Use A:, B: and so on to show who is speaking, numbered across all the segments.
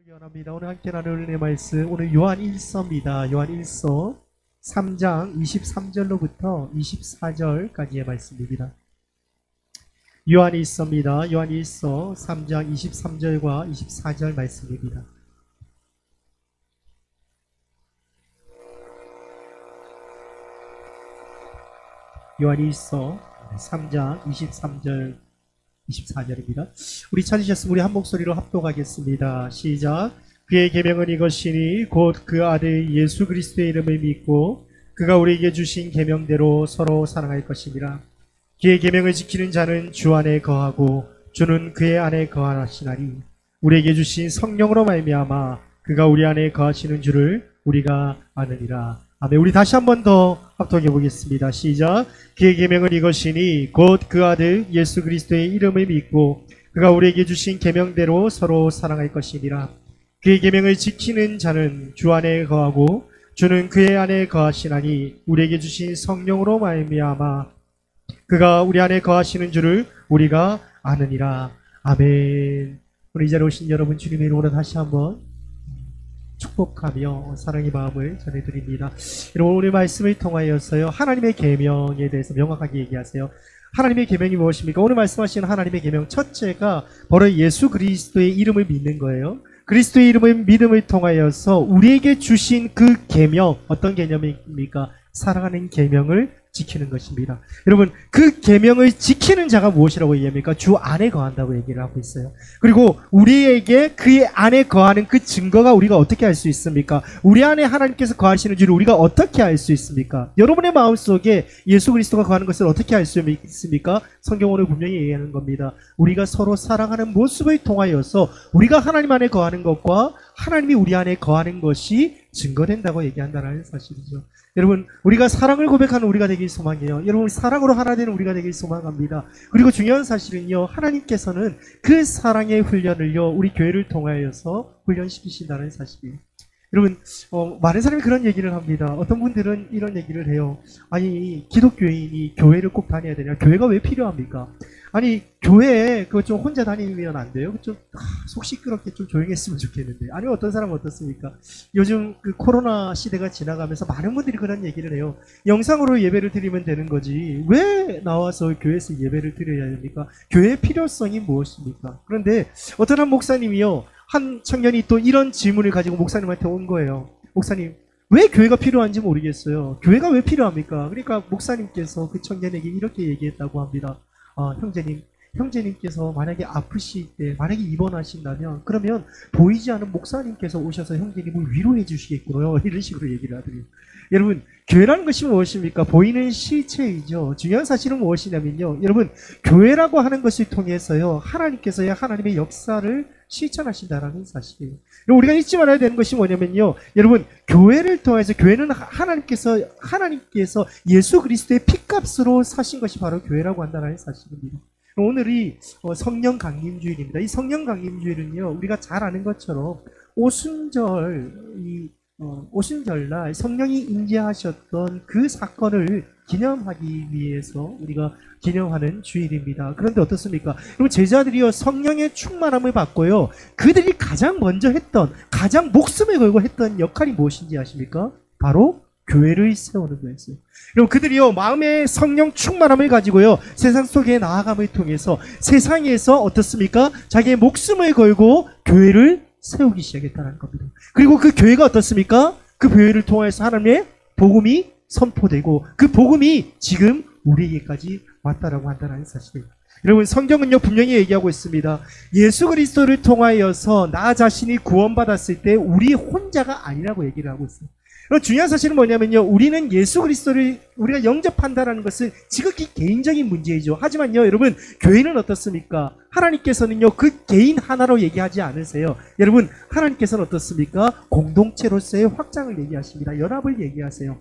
A: 연합니다. 오늘 함께 나눌 은혜의 말씀, 오늘 요한 1서입니다. 요한 1서 3장 23절로부터 24절까지의 말씀입니다. 요한 1서입니다. 요한 1서 3장 23절과 24절 말씀입니다. 요한 1서 3장 23절 24절입니다. 우리 찾으셨으면 우리 한 목소리로 합독하겠습니다. 시작. 그의 계명은 이것이니 곧 그 아들 예수 그리스도의 이름을 믿고 그가 우리에게 주신 계명대로 서로 사랑할 것이니라. 그의 계명을 지키는 자는 주 안에 거하고 주는 그의 안에 거하시나니 우리에게 주신 성령으로 말미암아 그가 우리 안에 거하시는 줄을 우리가 아느니라. 아멘. 우리 다시 한 번 더 합독해 보겠습니다. 시작. 그의 계명은 이것이니 곧 그 아들 예수 그리스도의 이름을 믿고 그가 우리에게 주신 계명대로 서로 사랑할 것이니라. 그의 계명을 지키는 자는 주 안에 거하고 주는 그의 안에 거하시나니 우리에게 주신 성령으로 말미암아 그가 우리 안에 거하시는 줄을 우리가 아느니라. 아멘. 오늘 이 자리에 오신 여러분, 주님의 이름으로 다시 한번 축복하며 사랑의 마음을 전해드립니다. 여러분, 오늘 말씀을 통하여서요, 하나님의 계명에 대해서 명확하게 얘기하세요. 하나님의 계명이 무엇입니까? 오늘 말씀하시는 하나님의 계명 첫째가 바로 예수 그리스도의 이름을 믿는 거예요. 그리스도의 이름을 믿음을 통하여서 우리에게 주신 그 계명, 어떤 개념입니까? 사랑하는 계명을 지키는 것입니다. 여러분, 그 계명을 지키는 자가 무엇이라고 얘기합니까? 주 안에 거한다고 얘기를 하고 있어요. 그리고 우리에게 그의 안에 거하는 그 증거가 우리가 어떻게 알 수 있습니까? 우리 안에 하나님께서 거하시는 줄을 우리가 어떻게 알 수 있습니까? 여러분의 마음속에 예수 그리스도가 거하는 것을 어떻게 알 수 있습니까? 성경 오늘 분명히 얘기하는 겁니다. 우리가 서로 사랑하는 모습을 통하여서 우리가 하나님 안에 거하는 것과 하나님이 우리 안에 거하는 것이 증거된다고 얘기한다는 사실이죠. 여러분, 우리가 사랑을 고백하는 우리가 되길 소망해요. 여러분, 사랑으로 하나 되는 우리가 되길 소망합니다. 그리고 중요한 사실은요, 하나님께서는 그 사랑의 훈련을요, 우리 교회를 통하여서 훈련시키신다는 사실이에요. 여러분, 많은 사람이 그런 얘기를 합니다. 어떤 분들은 이런 얘기를 해요. 아니, 기독교인이 교회를 꼭 다녀야 되냐? 교회가 왜 필요합니까? 아니, 교회에 그거 좀 혼자 다니면 안 돼요? 좀 속 시끄럽게 좀 조용했으면 좋겠는데. 아니면 어떤 사람은 어떻습니까? 요즘 그 코로나 시대가 지나가면서 많은 분들이 그런 얘기를 해요. 영상으로 예배를 드리면 되는 거지 왜 나와서 교회에서 예배를 드려야 됩니까? 교회의 필요성이 무엇입니까? 그런데 어떤 한 목사님이요, 한 청년이 또 이런 질문을 가지고 목사님한테 온 거예요. 목사님, 왜 교회가 필요한지 모르겠어요. 교회가 왜 필요합니까? 그러니까 목사님께서 그 청년에게 이렇게 얘기했다고 합니다. 형제님께서 만약에 아프실 때, 만약에 입원하신다면, 그러면 보이지 않는 목사님께서 오셔서 형제님을 위로해 주시겠구나. 이런 식으로 얘기를 하더래요. 여러분, 교회라는 것이 무엇입니까? 보이는 실체이죠. 중요한 사실은 무엇이냐면요, 여러분, 교회라고 하는 것을 통해서요, 하나님께서의 하나님의 역사를 실천하신다라는 사실이에요. 우리가 잊지 말아야 되는 것이 뭐냐면요, 여러분, 교회를 통해서, 교회는 하나님께서 예수 그리스도의 피값으로 사신 것이 바로 교회라고 한다는 사실입니다. 오늘이 성령 강림주일입니다. 이 성령 강림주일은요, 우리가 잘 아는 것처럼 오순절날 성령이 임재하셨던 그 사건을 기념하기 위해서 우리가 기념하는 주일입니다. 그런데 어떻습니까? 그럼 제자들이요, 성령의 충만함을 받고요, 그들이 가장 먼저 했던, 가장 목숨을 걸고 했던 역할이 무엇인지 아십니까? 바로 교회를 세우는 거였어요. 그리고 그들이요, 마음의 성령 충만함을 가지고요, 세상 속에 나아감을 통해서 세상에서 어떻습니까? 자기의 목숨을 걸고 교회를 세우기 시작했다는 겁니다. 그리고 그 교회가 어떻습니까? 그 교회를 통해서 하나님의 복음이 선포되고 그 복음이 지금 우리에게까지 왔다라고 한다는 사실입니다. 여러분, 성경은요, 분명히 얘기하고 있습니다. 예수 그리스도를 통하여서 나 자신이 구원받았을 때 우리 혼자가 아니라고 얘기를 하고 있어요. 그럼 중요한 사실은 뭐냐면요, 우리는 예수 그리스도를 우리가 영접한다는 것은 지극히 개인적인 문제이죠. 하지만요, 여러분, 교회는 어떻습니까? 하나님께서는요, 그 개인 하나로 얘기하지 않으세요. 여러분, 하나님께서는 어떻습니까? 공동체로서의 확장을 얘기하십니다. 연합을 얘기하세요.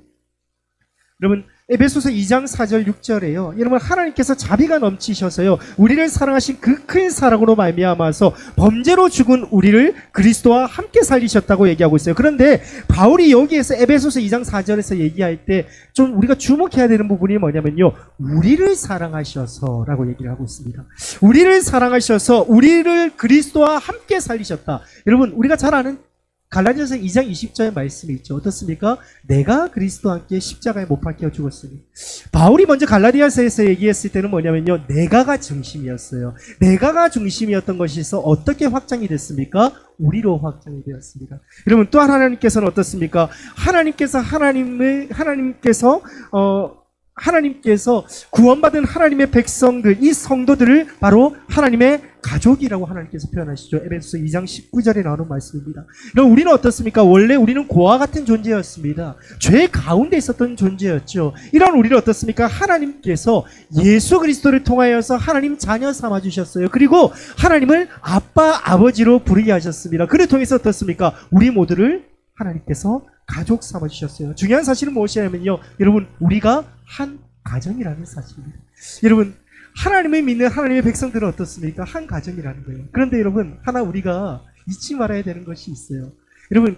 A: 여러분 에베소서 2장 4절 6절에요. 여러분 하나님께서 자비가 넘치셔서요 우리를 사랑하신 그 큰 사랑으로 말미암아서 범죄로 죽은 우리를 그리스도와 함께 살리셨다고 얘기하고 있어요. 그런데 바울이 여기에서 에베소서 2장 4절에서 얘기할 때 좀 우리가 주목해야 되는 부분이 뭐냐면요, 우리를 사랑하셔서라고 얘기를 하고 있습니다. 우리를 사랑하셔서 우리를 그리스도와 함께 살리셨다. 여러분 우리가 잘 아는 갈라디아서 2장 20절의 말씀이 있죠. 어떻습니까? 내가 그리스도와 함께 십자가에 못 박혀 죽었으니. 바울이 먼저 갈라디아서에서 얘기했을 때는 뭐냐면요, 내가가 중심이었어요. 내가가 중심이었던 것이 있어 어떻게 확장이 됐습니까? 우리로 확장이 되었습니다. 여러분 또한 하나님께서는 어떻습니까? 하나님께서 구원받은 하나님의 백성들, 이 성도들을 바로 하나님의 가족이라고 하나님께서 표현하시죠. 에베소서 2장 19절에 나오는 말씀입니다. 그럼 우리는 어떻습니까? 원래 우리는 고아와 같은 존재였습니다. 죄 가운데 있었던 존재였죠. 이런 우리를 어떻습니까? 하나님께서 예수 그리스도를 통하여서 하나님 자녀 삼아주셨어요. 그리고 하나님을 아빠, 아버지로 부르게 하셨습니다. 그를 통해서 어떻습니까? 우리 모두를 하나님께서 가족 삼아주셨어요. 중요한 사실은 무엇이냐면요, 여러분 우리가 한 가정이라는 사실입니다. 여러분 하나님을 믿는 하나님의 백성들은 어떻습니까? 한 가정이라는 거예요. 그런데 여러분 하나 우리가 잊지 말아야 되는 것이 있어요. 여러분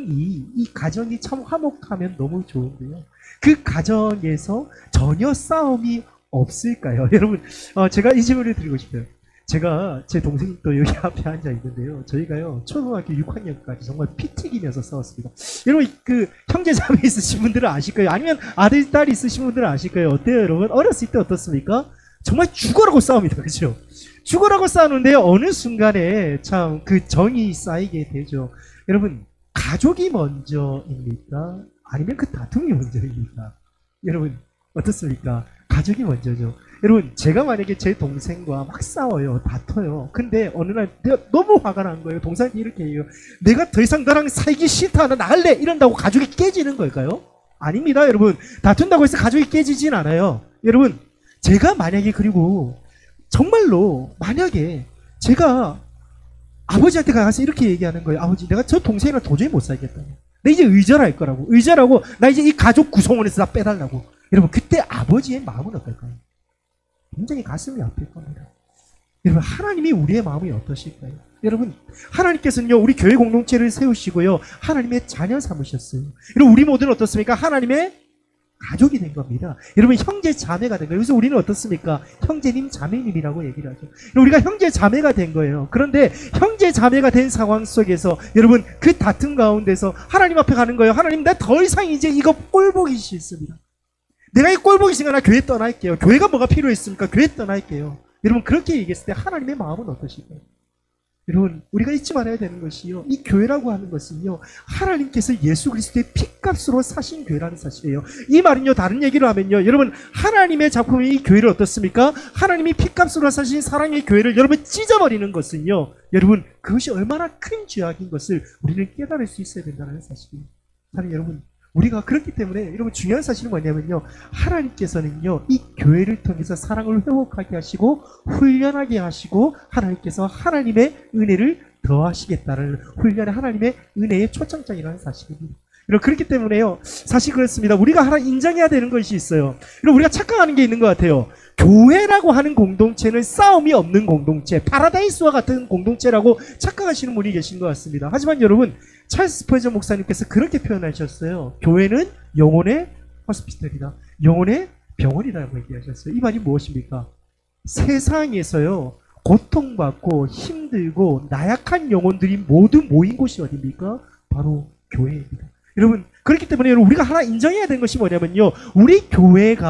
A: 이 가정이 참 화목하면 너무 좋은데요, 그 가정에서 전혀 싸움이 없을까요? 여러분 제가 이 질문을 드리고 싶어요. 제가 제 동생이 또 여기 앞에 앉아 있는데요, 저희가요 초등학교 6학년까지 정말 피 튀기면서 싸웠습니다. 여러분 그 형제 자매 있으신 분들은 아실 거예요. 아니면 아들 딸 있으신 분들은 아실 거예요. 어때요 여러분? 어렸을 때 어떻습니까? 정말 죽어라고 싸웁니다. 그렇죠? 죽어라고 싸우는데 어느 순간에 참 그 정이 쌓이게 되죠. 여러분 가족이 먼저입니까? 아니면 그 다툼이 먼저입니까? 여러분 어떻습니까? 가족이 먼저죠. 여러분 제가 만약에 제 동생과 막 싸워요, 다퉈요. 근데 어느 날 내가 너무 화가 난 거예요. 동생이 이렇게 해요. 내가 더 이상 너랑 살기 싫다, 나 나갈래, 이런다고 가족이 깨지는 걸까요? 아닙니다. 여러분 다툰다고 해서 가족이 깨지진 않아요. 여러분 제가 만약에, 그리고 정말로 만약에 제가 아버지한테 가서 이렇게 얘기하는 거예요. 아버지 내가 저 동생이랑 도저히 못 살겠다, 내 이제 의절할 거라고, 의절하고 나 이제 이 가족 구성원에서 다 빼달라고. 여러분 그때 아버지의 마음은 어떨까요? 굉장히 가슴이 아플 겁니다. 여러분 하나님이 우리의 마음이 어떠실까요? 여러분 하나님께서는요 우리 교회 공동체를 세우시고요 하나님의 자녀 삼으셨어요. 여러분 우리 모두는 어떻습니까? 하나님의 가족이 된 겁니다. 여러분 형제 자매가 된 거예요. 그래서 우리는 어떻습니까? 형제님 자매님이라고 얘기를 하죠. 우리가 형제 자매가 된 거예요. 그런데 형제 자매가 된 상황 속에서 여러분 그 다툼 가운데서 하나님 앞에 가는 거예요. 하나님 나 더 이상 이제 이거 꼴보기 싫습니다. 내가 이 꼴보기 싫으니까 나 교회 떠날게요. 교회가 뭐가 필요했습니까? 교회 떠날게요. 여러분 그렇게 얘기했을 때 하나님의 마음은 어떠실까요? 여러분 우리가 잊지 말아야 되는 것이요, 이 교회라고 하는 것은요 하나님께서 예수 그리스도의 핏값으로 사신 교회라는 사실이에요. 이 말은요 다른 얘기를 하면요, 여러분 하나님의 작품이 이 교회를 어떻습니까? 하나님이 핏값으로 사신 사랑의 교회를 여러분 찢어버리는 것은요, 여러분 그것이 얼마나 큰 죄악인 것을 우리는 깨달을 수 있어야 된다는 사실이에요. 사랑하는 여러분, 우리가 그렇기 때문에 여러분 중요한 사실은 뭐냐면요, 하나님께서는요 이 교회를 통해서 사랑을 회복하게 하시고 훈련하게 하시고 하나님께서 하나님의 은혜를 더하시겠다는 훈련의 하나님의 은혜의 초청장이라는 사실입니다. 여러분 그렇기 때문에요 사실 그렇습니다. 우리가 하나 인정해야 되는 것이 있어요. 여러분 우리가 착각하는 게 있는 것 같아요. 교회라고 하는 공동체는 싸움이 없는 공동체, 파라다이스와 같은 공동체라고 착각하시는 분이 계신 것 같습니다. 하지만 여러분 찰스 스퍼전 목사님께서 그렇게 표현하셨어요. 교회는 영혼의 호스피털이다, 영혼의 병원이라고 얘기하셨어요. 이 말이 무엇입니까? 세상에서요 고통받고 힘들고 나약한 영혼들이 모두 모인 곳이 어디입니까? 바로 교회입니다. 여러분 그렇기 때문에 우리가 하나 인정해야 되는 것이 뭐냐면요, 우리 교회를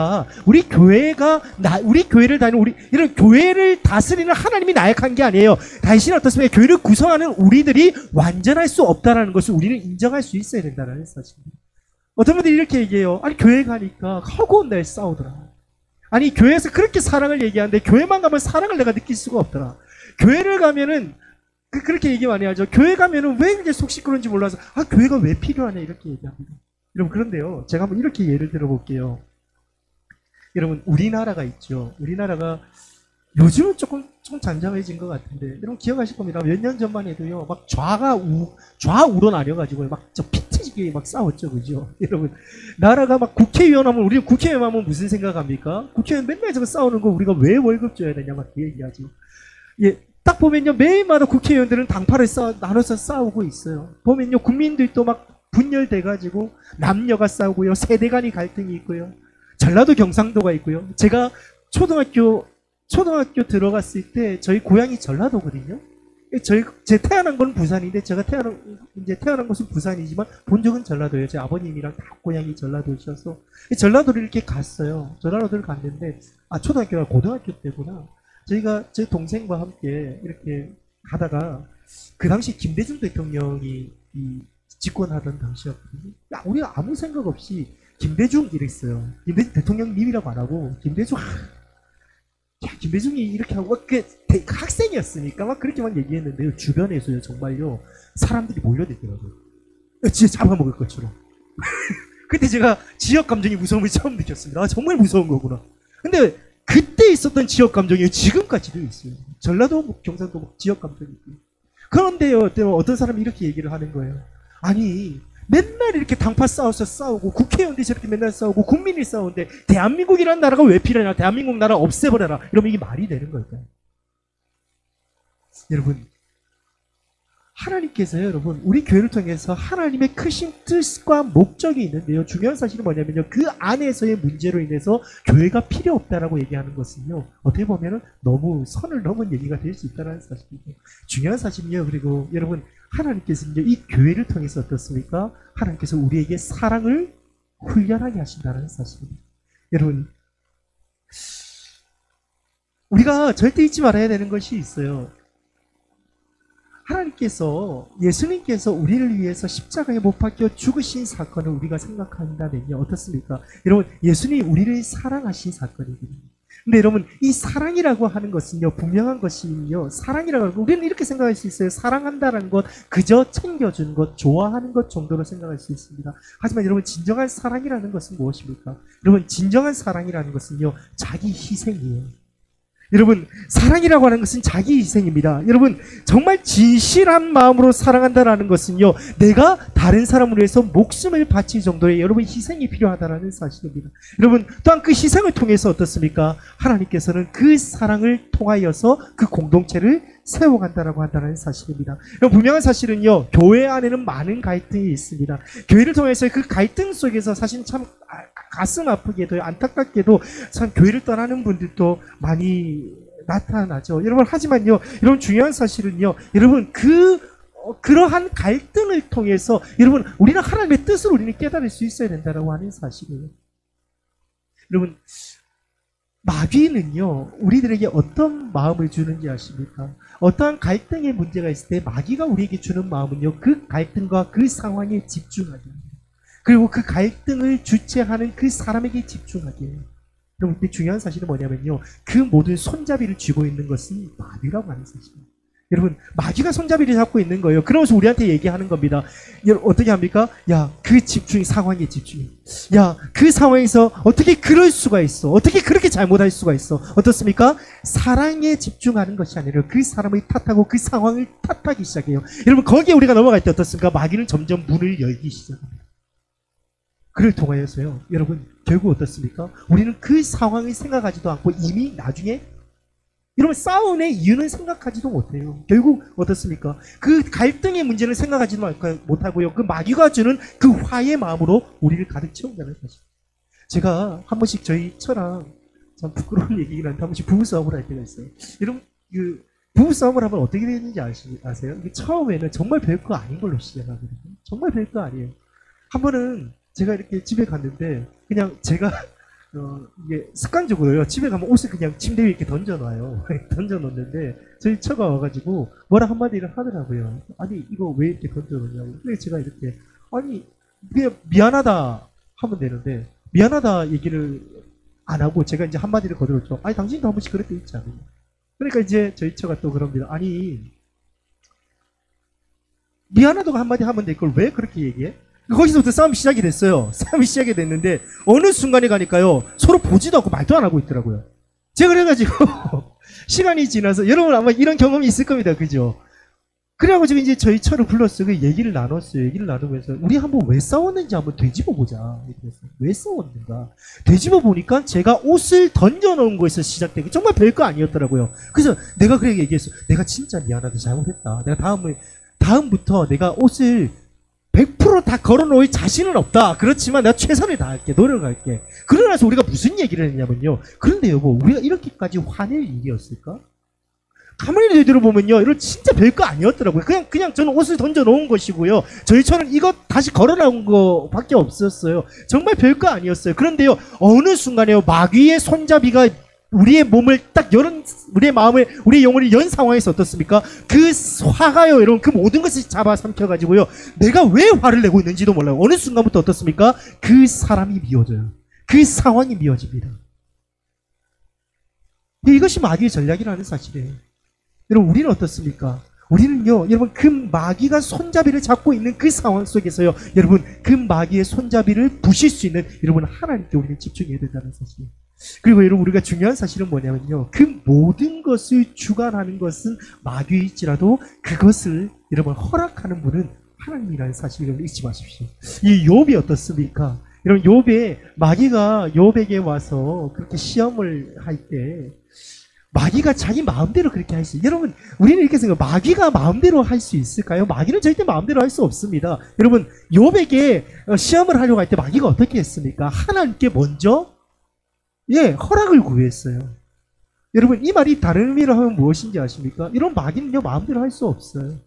A: 다니는 이런 교회를 다스리는 하나님이 나약한 게 아니에요. 당신 어떻습니까? 교회를 구성하는 우리들이 완전할 수 없다는 것을 우리는 인정할 수 있어야 된다는 사실입니다. 어떤 분들이 이렇게 얘기해요. 아니 교회 가니까 허구한 날 싸우더라. 아니 교회에서 그렇게 사랑을 얘기하는데 교회만 가면 사랑을 내가 느낄 수가 없더라. 교회를 가면은 그렇게 얘기 많이 하죠. 교회 가면은 왜 이렇게 속 시끄러운지 몰라서 교회가 왜 필요하냐 이렇게 얘기합니다. 여러분 그런데요 제가 한번 이렇게 예를 들어 볼게요. 여러분 우리나라가 있죠. 우리나라가 요즘은 조금 잔잔해진 것 같은데, 여러분 기억하실 겁니다. 몇 년 전만 해도요, 막 좌우로 나뉘어가지고, 막 저 피치지게 막 싸웠죠, 그죠? 여러분, 나라가 막 국회의원 하면, 우리 국회의원 하면 무슨 생각합니까? 국회의원 맨날 저거 싸우는 거 우리가 왜 월급 줘야 되냐, 막 그 얘기하지. 예, 딱 보면요, 매일마다 국회의원들은 당파를 나눠서 싸우고 있어요. 보면요, 국민들이 또 막 분열돼가지고, 남녀가 싸우고요, 세대 간의 갈등이 있고요, 전라도 경상도가 있고요. 제가 초등학교 들어갔을 때 저희 고향이 전라도거든요. 제 태어난 건 부산인데, 제가 태어난 곳은 부산이지만 본 적은 전라도예요. 제 아버님이랑 다 고향이 전라도셔서 전라도를 이렇게 갔어요. 전라도를 갔는데, 초등학교가 고등학교 때구나. 제 동생과 함께 이렇게 가다가, 그 당시 김대중 대통령이 집권하던 당시였거든요. 우리가 아무 생각 없이 김대중 이랬어요. 김대중 대통령님이라고 안 하고 김대중. 김대중이 이렇게 하고, 학생이었으니까 막 그렇게 막 얘기했는데요. 주변에서요, 정말요, 사람들이 몰려들더라고요. 진짜 잡아먹을 것처럼. 그때 제가 지역 감정의 무서움을 처음 느꼈습니다. 정말 무서운 거구나. 근데 그때 있었던 지역 감정이 지금까지도 있어요. 전라도, 경상도 지역 감정이 있고요. 그런데요, 어떤 사람이 이렇게 얘기를 하는 거예요. 아니, 맨날 이렇게 당파 싸워서 싸우고, 국회의원들이 저렇게 맨날 싸우고, 국민이 싸우는데, 대한민국이라는 나라가 왜 필요하냐? 대한민국 나라 없애버려라. 이러면 이게 말이 되는 걸까요? 여러분, 하나님께서요, 여러분, 우리 교회를 통해서 하나님의 크신 뜻과 목적이 있는데요. 중요한 사실은 뭐냐면요, 그 안에서의 문제로 인해서 교회가 필요 없다라고 얘기하는 것은요, 어떻게 보면은 너무 선을 넘은 얘기가 될 수 있다는 사실이죠. 중요한 사실은요, 그리고 여러분, 하나님께서는요, 이 교회를 통해서 어떻습니까? 하나님께서 우리에게 사랑을 훈련하게 하신다는 사실입니다. 여러분, 우리가 절대 잊지 말아야 되는 것이 있어요. 예수님께서 우리를 위해서 십자가에 못 박혀 죽으신 사건을 우리가 생각한다면요, 어떻습니까? 여러분, 예수님이 우리를 사랑하신 사건이거든요. 근데 여러분, 이 사랑이라고 하는 것은요, 분명한 것이요, 사랑이라고 하는 것, 우리는 이렇게 생각할 수 있어요. 사랑한다는 것, 그저 챙겨주는 것, 좋아하는 것 정도로 생각할 수 있습니다. 하지만 여러분, 진정한 사랑이라는 것은 무엇입니까? 여러분, 진정한 사랑이라는 것은요, 자기 희생이에요. 여러분, 사랑이라고 하는 것은 자기 희생입니다. 여러분, 정말 진실한 마음으로 사랑한다라는 것은요, 내가 다른 사람을 위해서 목숨을 바칠 정도의 여러분 희생이 필요하다는 사실입니다. 여러분, 또한 그 희생을 통해서 어떻습니까? 하나님께서는 그 사랑을 통하여서 그 공동체를 세워간다라고 한다는 사실입니다. 여러분, 분명한 사실은요, 교회 안에는 많은 갈등이 있습니다. 교회를 통해서 그 갈등 속에서 사실 참 가슴 아프게도, 안타깝게도 참 교회를 떠나는 분들도 많이 나타나죠. 여러분, 하지만요, 여러분, 중요한 사실은요, 여러분, 그러한 갈등을 통해서 여러분, 우리는 하나님의 뜻을 우리는 깨달을 수 있어야 된다라고 하는 사실이에요. 여러분, 마귀는요, 우리들에게 어떤 마음을 주는지 아십니까? 어떠한 갈등의 문제가 있을 때 마귀가 우리에게 주는 마음은요, 그 갈등과 그 상황에 집중하게 합니다. 그리고 그 갈등을 주체하는 그 사람에게 집중하게 해요. 여러분, 근데 중요한 사실은 뭐냐면요, 그 모든 손잡이를 쥐고 있는 것은 마귀라고 하는 사실입니다. 여러분, 마귀가 손잡이를 잡고 있는 거예요. 그러면서 우리한테 얘기하는 겁니다. 여러분, 어떻게 합니까? 야, 그 집중이 상황에 집중해. 야, 그 상황에서 어떻게 그럴 수가 있어? 어떻게 그렇게 잘못할 수가 있어? 어떻습니까? 사랑에 집중하는 것이 아니라 그 사람을 탓하고 그 상황을 탓하기 시작해요. 여러분, 거기에 우리가 넘어갈 때 어떻습니까? 마귀는 점점 문을 열기 시작합니다. 그를 통하여서요, 여러분, 결국 어떻습니까? 우리는 그 상황을 생각하지도 않고 이미 나중에 여러분, 싸움의 이유는 생각하지도 못해요. 결국 어떻습니까? 그 갈등의 문제는 생각하지도 못하고요, 그 마귀가 주는 그 화의 마음으로 우리를 가득 채운다는 사실. 제가 한 번씩 저희 처랑, 참 부끄러운 얘기긴 한데, 한 번씩 부부싸움을 할 때가 있어요. 여러분, 부부싸움을 하면 어떻게 되는지 아세요? 이게 처음에는 정말 별거 아닌 걸로 시작하거든요. 정말 별거 아니에요. 한 번은 제가 이렇게 집에 갔는데, 그냥 제가 이게 습관적으로요, 집에 가면 옷을 그냥 침대 위에 이렇게 던져놔요. 던져놓는데 저희 처가 와가지고 뭐라 한마디를 하더라고요. 아니, 이거 왜 이렇게 던져놓냐고. 그래서 제가 이렇게, 아니, 그냥 미안하다 하면 되는데, 미안하다 얘기를 안 하고 제가 이제 한마디를 거들었죠. 아니, 당신도 한 번씩 그럴 때 있지 않느냐. 그러니까 이제 저희 처가 또 그럽니다. 아니, 미안하다고 한마디 하면 돼. 그걸 왜 그렇게 얘기해? 거기서부터 싸움이 시작이 됐어요. 싸움이 시작이 됐는데 어느 순간에 가니까요, 서로 보지도 않고 말도 안 하고 있더라고요. 제가 그래가지고 시간이 지나서 여러분 아마 이런 경험이 있을 겁니다. 그죠? 그래가지고 이제 저희 차를 불렀어요. 그 얘기를 나눴어요. 얘기를 나누면서 우리 한번 왜 싸웠는지 한번 되짚어 보자. 왜 싸웠는가? 되짚어 보니까 제가 옷을 던져놓은 거에서 시작된 게 정말 별거 아니었더라고요. 그래서 내가 그렇게 얘기했어. 내가 진짜 미안하다. 잘못했다. 내가 다음부터 내가 옷을 100% 다 걸어놓을 자신은 없다. 그렇지만 내가 최선을 다할게. 노력할게. 그러고 나서 우리가 무슨 얘기를 했냐면요. 그런데 여보, 우리가 이렇게까지 화낼 일이었을까? 가만히 들어보면요, 이런 진짜 별거 아니었더라고요. 그냥 저는 옷을 던져 놓은 것이고요. 저희 차는 이거 다시 걸어 나온 거 밖에 없었어요. 정말 별거 아니었어요. 그런데요, 어느 순간에요, 마귀의 손잡이가 우리의 몸을 딱 우리의 마음을, 우리의 영혼을 연 상황에서 어떻습니까? 그 화가요, 여러분, 그 모든 것을 잡아 삼켜가지고요, 내가 왜 화를 내고 있는지도 몰라요. 어느 순간부터 어떻습니까? 그 사람이 미워져요. 그 상황이 미워집니다. 이것이 마귀의 전략이라는 사실이에요. 여러분, 우리는 어떻습니까? 우리는요, 여러분, 그 마귀가 손잡이를 잡고 있는 그 상황 속에서요, 여러분, 그 마귀의 손잡이를 부실 수 있는, 여러분, 하나님께 우리는 집중해야 된다는 사실이에요. 그리고 여러분, 우리가 중요한 사실은 뭐냐면요, 그 모든 것을 주관하는 것은 마귀일지라도 그것을 여러분 허락하는 분은 하나님이라는 사실을 여러분 잊지 마십시오. 이 욥이 어떻습니까? 여러분, 마귀가 욥에게 와서 그렇게 시험을 할 때, 마귀가 자기 마음대로 그렇게 할 수 있어요. 여러분, 우리는 이렇게 생각해요. 마귀가 마음대로 할 수 있을까요? 마귀는 절대 마음대로 할 수 없습니다. 여러분, 욥에게 시험을 하려고 할 때 마귀가 어떻게 했습니까? 하나님께 먼저 허락을 구했어요. 여러분, 이 말이 다른 의미로 하면 무엇인지 아십니까? 이런 마귀는요, 마음대로 할 수 없어요.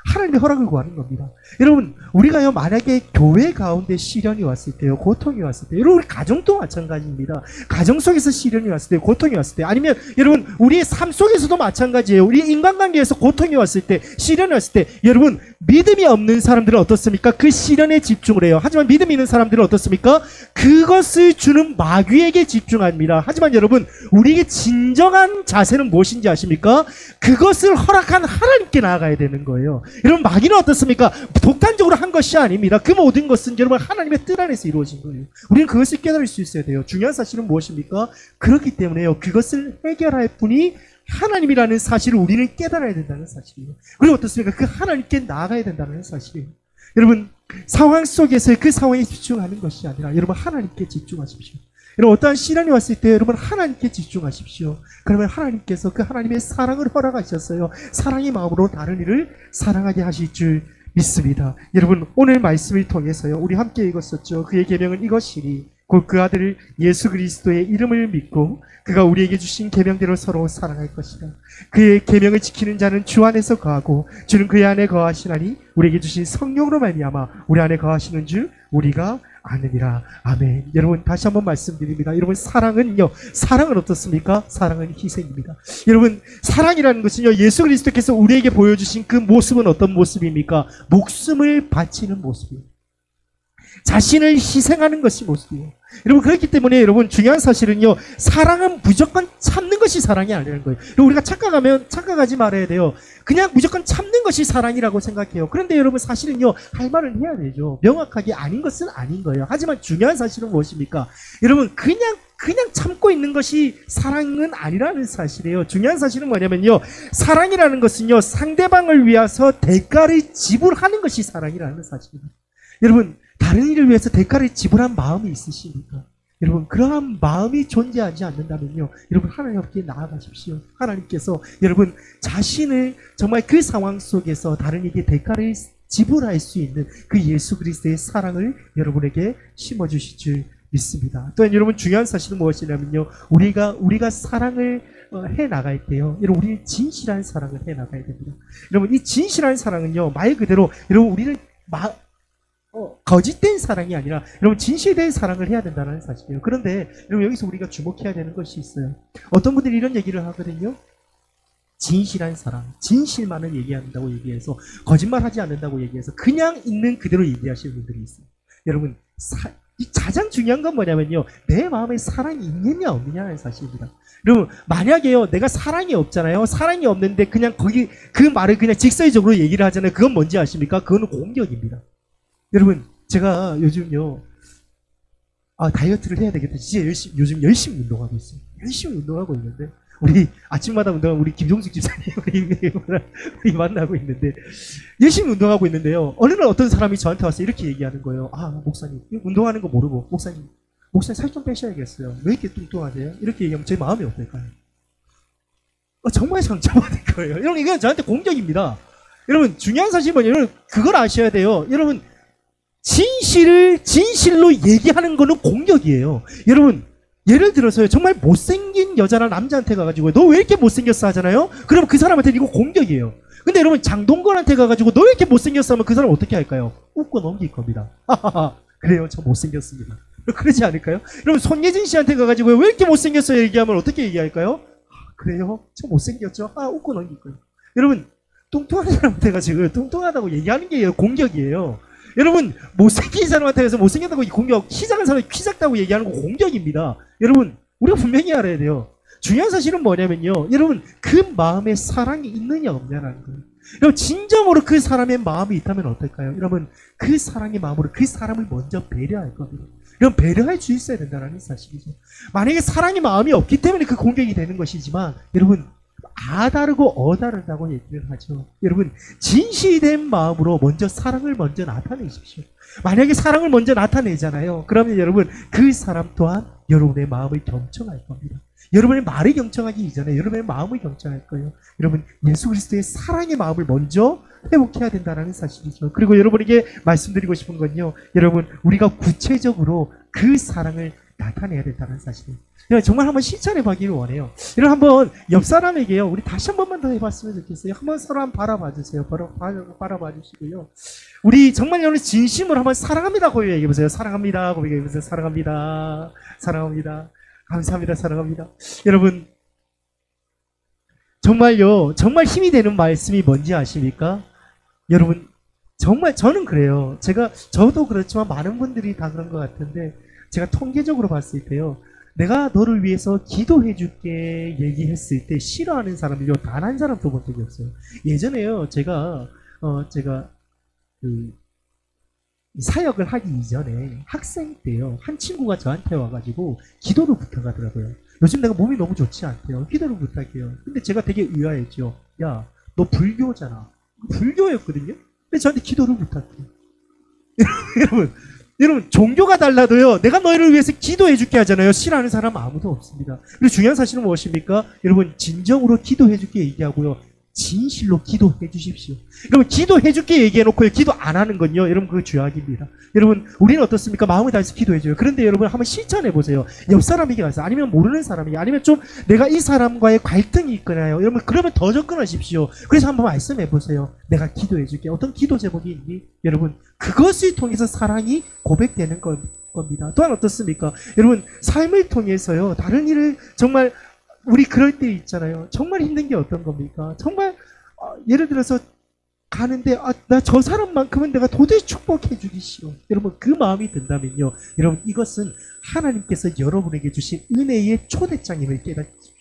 A: 하나님의 허락을 구하는 겁니다. 여러분, 우리가요, 만약에 교회 가운데 시련이 왔을 때요, 고통이 왔을 때, 여러분, 우리 가정도 마찬가지입니다. 가정 속에서 시련이 왔을 때, 고통이 왔을 때, 아니면 여러분, 우리의 삶 속에서도 마찬가지예요. 우리 인간관계에서 고통이 왔을 때, 시련이 왔을 때, 여러분, 믿음이 없는 사람들은 어떻습니까? 그 시련에 집중을 해요. 하지만 믿음이 있는 사람들은 어떻습니까? 그것을 주는 마귀에게 집중합니다. 하지만 여러분, 우리에게 진정한 자세는 무엇인지 아십니까? 그것을 허락한 하나님께 나아가야 되는 거예요. 여러분, 마귀는 어떻습니까? 독단적으로 한 것이 아닙니다. 그 모든 것은 여러분 하나님의 뜻 안에서 이루어진 거예요. 우리는 그것을 깨달을 수 있어야 돼요. 중요한 사실은 무엇입니까? 그렇기 때문에요, 그것을 해결할 분이 하나님이라는 사실을 우리는 깨달아야 된다는 사실이에요. 그리고 어떻습니까? 그 하나님께 나아가야 된다는 사실이에요. 여러분, 상황 속에서 그 상황에 집중하는 것이 아니라 여러분 하나님께 집중하십시오. 여러분, 어떠한 시련이 왔을 때 여러분 하나님께 집중하십시오. 그러면 하나님께서 그 하나님의 사랑을 허락하셨어요. 사랑의 마음으로 다른 이를 사랑하게 하실 줄 믿습니다. 여러분, 오늘 말씀을 통해서요, 우리 함께 읽었었죠. 그의 계명은 이것이니 곧 그 아들 예수 그리스도의 이름을 믿고 그가 우리에게 주신 계명대로 서로 사랑할 것이다. 그의 계명을 지키는 자는 주 안에서 거하고 주는 그의 안에 거하시나니 우리에게 주신 성령으로 말미암아 우리 안에 거하시는 줄 우리가 아느니라. 아멘. 여러분, 다시 한번 말씀드립니다. 여러분, 사랑은 어떻습니까? 사랑은 희생입니다. 여러분, 사랑이라는 것은요, 예수 그리스도께서 우리에게 보여주신 그 모습은 어떤 모습입니까? 목숨을 바치는 모습이에요. 자신을 희생하는 것이 모습이에요. 여러분, 그렇기 때문에 여러분, 중요한 사실은요, 사랑은 무조건 참는 것이 사랑이 아니라는 거예요. 여러분, 우리가 착각하지 말아야 돼요. 그냥 무조건 참는 것이 사랑이라고 생각해요. 그런데 여러분, 사실은요, 할 말은 해야 되죠. 명확하게 아닌 것은 아닌 거예요. 하지만 중요한 사실은 무엇입니까? 여러분, 그냥 참고 있는 것이 사랑은 아니라는 사실이에요. 중요한 사실은 뭐냐면요, 사랑이라는 것은요, 상대방을 위해서 대가를 지불하는 것이 사랑이라는 사실입니다. 여러분, 다른 일을 위해서 대가를 지불한 마음이 있으십니까? 여러분, 그러한 마음이 존재하지 않는다면요, 여러분, 하나님 앞에 나아가십시오. 하나님께서 여러분 자신을 정말 그 상황 속에서 다른에게 대가를 지불할 수 있는 그 예수 그리스도의 사랑을 여러분에게 심어주실 줄 믿습니다. 또한 여러분, 중요한 사실은 무엇이냐면요, 우리가 사랑을 해 나갈 때요, 여러분, 우리는 진실한 사랑을 해 나가야 됩니다. 여러분, 이 진실한 사랑은요, 말 그대로 여러분, 우리는 거짓된 사랑이 아니라 여러분, 진실된 사랑을 해야 된다는 사실이에요. 그런데 여러분, 여기서 우리가 주목해야 되는 것이 있어요. 어떤 분들이 이런 얘기를 하거든요. 진실한 사랑, 진실만을 얘기한다고 얘기해서, 거짓말하지 않는다고 얘기해서 그냥 있는 그대로 얘기하시는 분들이 있어요. 여러분, 가장 중요한 건 뭐냐면요, 내 마음에 사랑이 있느냐 없느냐는 사실입니다. 여러분, 만약에요, 내가 사랑이 없잖아요. 사랑이 없는데 그냥 그 말을 그냥 직설적으로 얘기를 하잖아요. 그건 뭔지 아십니까? 그건 공격입니다. 여러분, 제가 요즘요, 다이어트를 해야 되겠다. 진짜 요즘 열심히 운동하고 있어요. 열심히 운동하고 있는데, 우리 아침마다 운동하는 우리 김종숙 집사님 우리 만나고 있는데 열심히 운동하고 있는데요. 어느 날 어떤 사람이 저한테 와서 이렇게 얘기하는 거예요. 아, 목사님 운동하는 거 모르고 목사님 살 좀 빼셔야겠어요. 왜 이렇게 뚱뚱하세요? 이렇게 얘기하면 제 마음이 어떨까요? 정말 상처받을 거예요. 여러분, 이건 저한테 공격입니다. 여러분, 중요한 사실은 뭐냐면, 여러분, 그걸 아셔야 돼요. 여러분, 진실을 진실로 얘기하는 거는 공격이에요. 여러분, 예를 들어서요, 정말 못생긴 여자나 남자한테 가가지고, 너 왜 이렇게 못생겼어 하잖아요? 그러면 그 사람한테는 이거 공격이에요. 근데 여러분, 장동건한테 가가지고, 너 왜 이렇게 못생겼어 하면 그 사람 어떻게 할까요? 웃고 넘길 겁니다. 하하하, 그래요, 저 못생겼습니다. 그러지 않을까요? 여러분, 손예진 씨한테 가가지고, 왜 이렇게 못생겼어 얘기하면 어떻게 얘기할까요? 그래요? 저 못생겼죠? 웃고 넘길 거예요. 여러분, 뚱뚱한 사람한테 가지고 뚱뚱하다고 얘기하는 게 공격이에요. 여러분, 못생긴 사람한테 가서 못생겼다고 공격, 키 작은 사람이 키 작다고 얘기하는 거 공격입니다. 여러분, 우리가 분명히 알아야 돼요. 중요한 사실은 뭐냐면요. 여러분, 그 마음에 사랑이 있느냐 없냐라는 거예요. 여러분, 진정으로 그 사람의 마음이 있다면 어떨까요? 여러분, 그 사랑의 마음으로 그 사람을 먼저 배려할 겁니다. 그럼 배려할 수 있어야 된다는 사실이죠. 만약에 사랑의 마음이 없기 때문에 그 공격이 되는 것이지만, 여러분, 아다르고 어다르다고 얘기를 하죠. 여러분, 진실된 마음으로 먼저 사랑을 먼저 나타내십시오. 만약에 사랑을 먼저 나타내잖아요. 그러면 여러분, 그 사람 또한 여러분의 마음을 경청할 겁니다. 여러분의 말을 경청하기 이전에 여러분의 마음을 경청할 거예요. 여러분, 예수 그리스도의 사랑의 마음을 먼저 회복해야 된다는 사실이죠. 그리고 여러분에게 말씀드리고 싶은 건요, 여러분, 우리가 구체적으로 그 사랑을 나타내야 된다는 사실이에요. 정말 한번 실천해 보기를 원해요. 여러분, 한번 옆 사람에게요, 우리 다시 한 번만 더 해봤으면 좋겠어요. 한번 서로 한번 바라봐 주세요. 바라봐 주시고요. 우리 정말 여러분 진심으로 한번 사랑합니다 고백해 보세요. 사랑합니다 고백해 보세요. 사랑합니다. 사랑합니다. 감사합니다. 사랑합니다. 여러분, 정말요, 정말 힘이 되는 말씀이 뭔지 아십니까? 여러분, 정말 저는 그래요. 저도 그렇지만 많은 분들이 다 그런 것 같은데, 제가 통계적으로 봤을 때요, 내가 너를 위해서 기도해 줄게 얘기했을 때 싫어하는 사람들이 단 한 사람도 본 적이 없어요. 예전에요, 제가 사역을 하기 이전에 학생 때요, 한 친구가 저한테 와가지고 기도를 부탁하더라고요. 요즘 내가 몸이 너무 좋지 않대요. 기도를 부탁해요. 근데 제가 되게 의아했죠. 야, 너 불교잖아. 불교였거든요. 근데 저한테 기도를 부탁해요. 여러분, 종교가 달라도요, 내가 너희를 위해서 기도해 줄게 하잖아요. 싫어하는 사람 아무도 없습니다. 그리고 중요한 사실은 무엇입니까? 여러분, 진정으로 기도해 줄게 얘기하고요, 진실로 기도해 주십시오. 여러분, 기도해 줄게 얘기해놓고요, 기도 안 하는 건요, 여러분, 그거 죄악입니다. 여러분, 우리는 어떻습니까? 마음을 다해서 기도해줘요. 그런데 여러분, 한번 실천해보세요. 옆 사람에게 가서, 아니면 모르는 사람에게, 아니면 좀 내가 이 사람과의 갈등이 있거나요. 여러분, 그러면 더 접근하십시오. 그래서 한번 말씀해보세요. 내가 기도해줄게. 어떤 기도 제목이 있니? 여러분, 그것을 통해서 사랑이 고백되는 겁니다. 또한 어떻습니까? 여러분, 삶을 통해서요, 다른 일을 정말, 우리 그럴 때 있잖아요. 정말 힘든 게 어떤 겁니까? 정말 예를 들어서 가는데 나 저 사람만큼은 내가 도저히 축복해 주기시오. 여러분, 그 마음이 든다면요, 여러분, 이것은 하나님께서 여러분에게 주신 은혜의 초대장임을 깨닫십시오.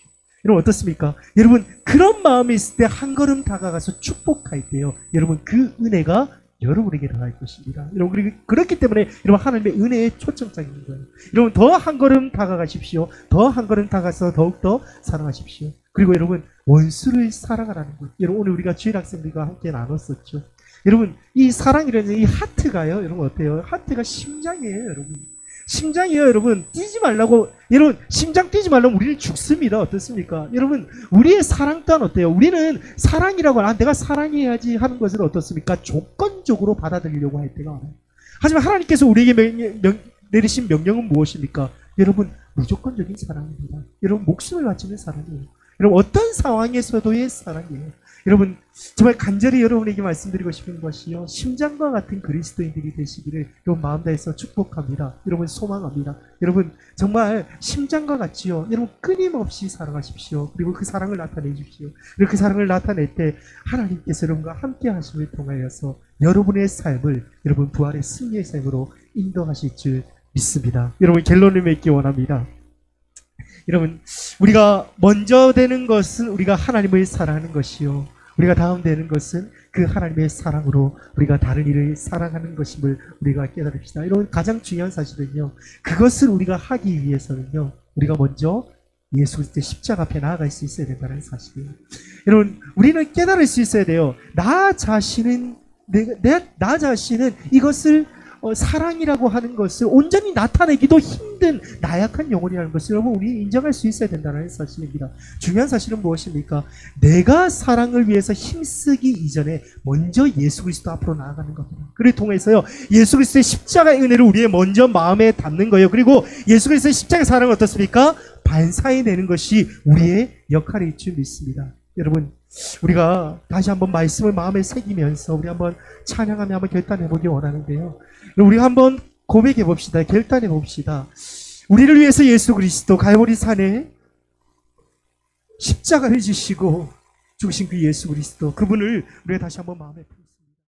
A: 여러분, 어떻습니까? 여러분, 그런 마음이 있을 때 한 걸음 다가가서 축복할 때요, 여러분, 그 은혜가 여러분에게 당할 것입니다. 여러분, 그렇기 때문에 여러분, 하나님의 은혜의 초청장인 거예요. 여러분, 더 한 걸음 다가가십시오. 더 한 걸음 다가서 더욱더 사랑하십시오. 그리고 여러분, 원수를 사랑하라는 거예요. 여러분, 오늘 우리가 주일 학생들과 함께 나눴었죠. 여러분, 이 사랑이라는 이 하트가요, 여러분, 어때요? 하트가 심장이에요, 여러분. 심장이에요, 여러분. 뛰지 말라고, 여러분, 심장 뛰지 말라면 우리는 죽습니다. 어떻습니까? 여러분, 우리의 사랑 또한 어때요? 우리는 사랑이라고, 내가 사랑해야지 하는 것을 어떻습니까? 조건적으로 받아들이려고 할 때가 많아요. 하지만 하나님께서 우리에게 내리신 명령은 무엇입니까? 여러분, 무조건적인 사랑입니다. 여러분, 목숨을 바치는 사랑이에요. 여러분, 어떤 상황에서도의 사랑이에요. 여러분, 정말 간절히 여러분에게 말씀드리고 싶은 것이요, 심장과 같은 그리스도인들이 되시기를 여러분 마음 다해서 축복합니다. 여러분, 소망합니다. 여러분, 정말 심장과 같이요, 여러분, 끊임없이 사랑하십시오. 그리고 그 사랑을 나타내십시오. 그리고 그 사랑을 나타낼 때 하나님께서 여러분과 함께 하심을 통하여서 여러분의 삶을 여러분 부활의 승리의 삶으로 인도하실 줄 믿습니다. 여러분, 결론을 맺기 원합니다. 여러분, 우리가 먼저 되는 것은 우리가 하나님을 사랑하는 것이요, 우리가 다음 되는 것은 그 하나님의 사랑으로 우리가 다른 이를 사랑하는 것임을 우리가 깨달읍시다. 여러분, 가장 중요한 사실은요, 그것을 우리가 하기 위해서는요, 우리가 먼저 예수 그리스도의 십자가 앞에 나아갈 수 있어야 된다는 사실이에요. 여러분, 우리는 깨달을 수 있어야 돼요. 나 자신은 이것을 사랑이라고 하는 것을 온전히 나타내기도 힘든 나약한 영혼이라는 것을 여러분 우리 인정할 수 있어야 된다는 사실입니다. 중요한 사실은 무엇입니까? 내가 사랑을 위해서 힘쓰기 이전에 먼저 예수 그리스도 앞으로 나아가는 겁니다. 그를 통해서요, 예수 그리스도의 십자가의 은혜를 우리의 먼저 마음에 담는 거예요. 그리고 예수 그리스도의 십자가의 사랑은 어떻습니까? 반사해내는 것이 우리의 역할일 줄 믿습니다. 여러분, 우리가 다시 한번 말씀을 마음에 새기면서 우리 한번 찬양하며 한번 결단해 보기 원하는데요. 우리 한번 고백해 봅시다. 결단해 봅시다. 우리를 위해서 예수 그리스도 갈보리 산에 십자가를 지시고 죽으신 그 예수 그리스도, 그분을 우리가 다시 한번 마음에 품습니다.